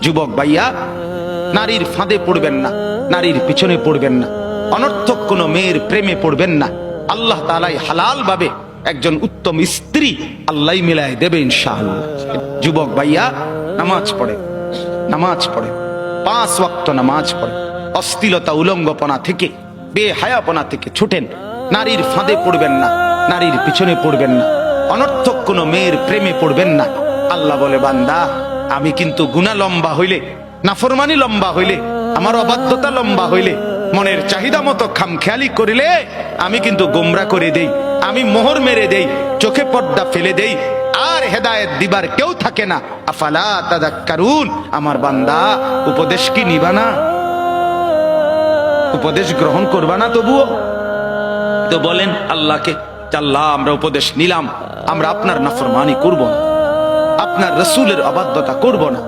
যুবক ভাইয়া, নারীর ফাঁদে পড়বেন না, নারীর পিছনে পড়বেন না, অনর্থক কোনো মেয়ের প্রেমে পড়বেন না। আল্লাহ তাআলাই হালাল ভাবে একজন উত্তম স্ত্রী আল্লাহ মিলায় দেবে ইনশাআল্লাহ। যুবক ভাইয়া, নামাজ পড়ে, নামাজ পড়ে, 5 ওয়াক্ত নামাজ পড়ে, অশ্লীলতা উলঙ্গপনা থেকে, বেহায়াপনা থেকে ছুটেন। নারীর ফাঁদে পড়বেন না, নারীর পিছনে পড়বেন না, অনর্থক কোনো মেয়ের প্রেমে পড়বেন না। আল্লাহ বলে, বান্দা আমি কিন্তু গুনাহ লম্বা হইলে, নাফরমানি লম্বা হইলে, আমার অবাধ্যতা লম্বা হইলে, মনের চাহিদা মতো খামখেয়ালি করিলে আমি কিন্তু গোমরা করে দেই, আমি মোহর মেরে দেই, চোখে পর্দা ফেলে দেই, আর হেদায়েত দিবার কেউ থাকে না। আফালা তাযাক্কারুন, আমার বান্দা উপদেশ কি নিবা না? উপদেশ গ্রহণ করবা না? তবুও তো বলেন আল্লাহকে, আল্লাহ আমরা উপদেশ নিলাম, আমরা আপনার নাফরমানি করব না, আপনার রাসূলের অবাধ্যতা করব না।